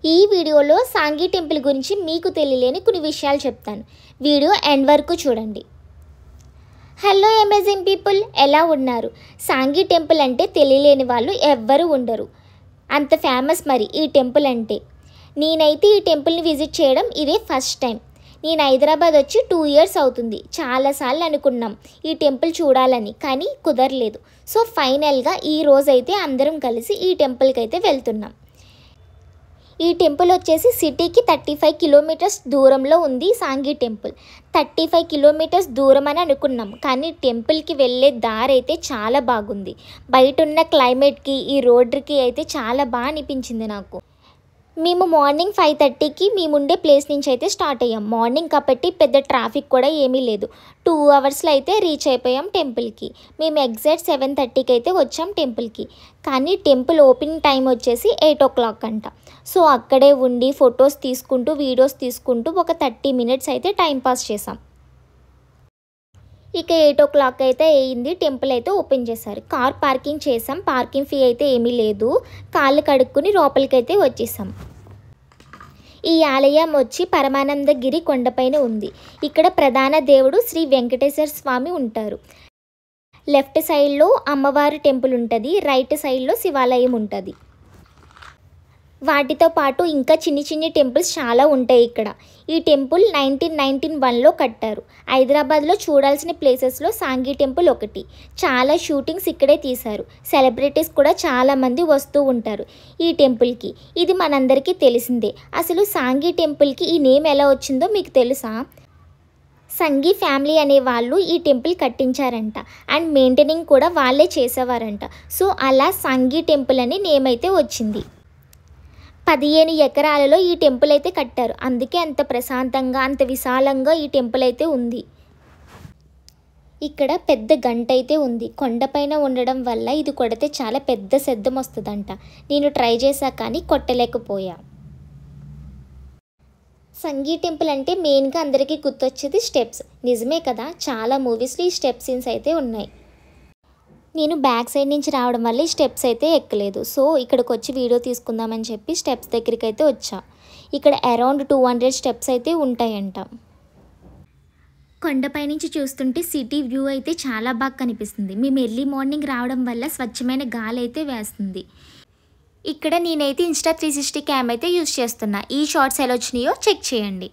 ఈ వీడియోలో సాంఘీ టెంపుల్ గురించి మీకు తెలియలేని కొన్ని విషయాలు చెప్తాను. వీడియో ఎండ్ వరకు చూడండి. హలో అమేజింగ్ పీపుల్, ఎలా ఉన్నారు? సాంఘీ టెంపుల్ అంటే తెలియలేని వాళ్ళు ఎవ్వరూ ఉండరు. అంత ఫేమస్ మరి ఈ టెంపుల్ అంటే. నేనైతే ఈ టెంపుల్ని విజిట్ చేయడం ఇదే ఫస్ట్ టైం. నేను హైదరాబాద్ వచ్చి 2 years అవుతుంది. చాలాసార్లు అనుకున్నాం ఈ టెంపుల్ చూడాలని, కానీ కుదరలేదు. సో ఫైనల్గా ఈ రోజైతే అందరం కలిసి ఈ టెంపుల్కి అయితే వెళ్తున్నాం. ఈ టెంపుల్ వచ్చేసి సిటీకి 35 kilometers దూరంలో ఉంది. సాంఘీ టెంపుల్ 35 kilometers దూరం అని అనుకున్నాం, కానీ టెంపుల్కి వెళ్ళే దారి అయితే చాలా బాగుంది. బయట ఉన్న క్లైమేట్కి ఈ రోడ్డుకి అయితే చాలా బాగా అనిపించింది నాకు. మేము మార్నింగ్ 5:30కి మేముండే ప్లేస్ నుంచి అయితే స్టార్ట్ అయ్యాం. మార్నింగ్ కాబట్టి పెద్ద ట్రాఫిక్ కూడా ఏమీ లేదు. 2 hours అయితే రీచ్ అయిపోయాం టెంపుల్కి. మేము ఎగ్జాక్ట్ 7:30కి అయితే వచ్చాం టెంపుల్కి. కానీ టెంపుల్ ఓపెనింగ్ టైం వచ్చేసి 8 o'clock అంట. సో అక్కడే ఉండి ఫొటోస్ తీసుకుంటూ వీడియోస్ తీసుకుంటూ ఒక 30 minutes అయితే టైం పాస్ చేసాం. ఇక 8 o'clock అయితే అయ్యింది. టెంపుల్ అయితే ఓపెన్ చేశారు. కార్ పార్కింగ్ చేసాం. పార్కింగ్ ఫీ అయితే ఏమీ లేదు. కాళ్ళు కడుక్కుని లోపలికైతే వచ్చేసాం. ఈ ఆలయం వచ్చి పరమానందగిరి కొండపైన ఉంది. ఇక్కడ ప్రధాన దేవుడు శ్రీ వెంకటేశ్వర స్వామి ఉంటారు. లెఫ్ట్ సైడ్లో అమ్మవారి టెంపుల్ ఉంటుంది, రైట్ సైడ్లో శివాలయం ఉంటుంది. వాటితో పాటు ఇంకా చిన్ని టెంపుల్స్ చాలా ఉంటాయి ఇక్కడ. ఈ టెంపుల్ 1991లో కట్టారు. హైదరాబాద్లో చూడాల్సిన ప్లేసెస్లో సాంఘీ టెంపుల్ ఒకటి. చాలా షూటింగ్స్ ఇక్కడే తీశారు. సెలబ్రిటీస్ కూడా చాలామంది వస్తూ ఉంటారు ఈ టెంపుల్కి. ఇది మనందరికీ తెలిసిందే. అసలు సాంఘీ టెంపుల్కి ఈ నేమ్ ఎలా వచ్చిందో మీకు తెలుసా? సంఘీ ఫ్యామిలీ అనే వాళ్ళు ఈ టెంపుల్ కట్టించారంట. అండ్ మెయింటైనింగ్ కూడా వాళ్ళే చేసేవారంట. సో అలా సాంఘీ టెంపుల్ అని నేమ్ అయితే వచ్చింది. 15 ఎకరాలలో ఈ టెంపుల్ అయితే కట్టారు. అందుకే అంత ప్రశాంతంగా అంత విశాలంగా ఈ టెంపుల్ అయితే ఉంది. ఇక్కడ పెద్ద గంట అయితే ఉంది. కొండపైన ఉండడం వల్ల ఇది కొడితే చాలా పెద్ద శబ్దం వస్తుందంట. నేను ట్రై చేశా కానీ కొట్టలేకపోయా. సంఘీ టెంపుల్ అంటే మెయిన్గా అందరికీ గుర్తొచ్చేది స్టెప్స్. నిజమే కదా, చాలా మూవీస్లో ఈ స్టెప్ సీన్స్ అయితే ఉన్నాయి. నేను బ్యాక్ సైడ్ నుంచి రావడం వల్ల ఈ స్టెప్స్ అయితే ఎక్కలేదు. సో ఇక్కడికి వచ్చి వీడియో తీసుకుందామని చెప్పి స్టెప్స్ దగ్గరికి అయితే వచ్చా. ఇక్కడ అరౌండ్ 200 స్టెప్స్ అయితే ఉంటాయంట. కొండపై నుంచి చూస్తుంటే సిటీ వ్యూ అయితే చాలా బాగా కనిపిస్తుంది. మేము ఎర్లీ మార్నింగ్ రావడం వల్ల స్వచ్ఛమైన గాలి అయితే వేస్తుంది. ఇక్కడ నేనైతే Insta360 క్యామ్ అయితే యూజ్ చేస్తున్నా. ఈ షార్ట్స్ ఎలా వచ్చినాయో చెక్ చేయండి.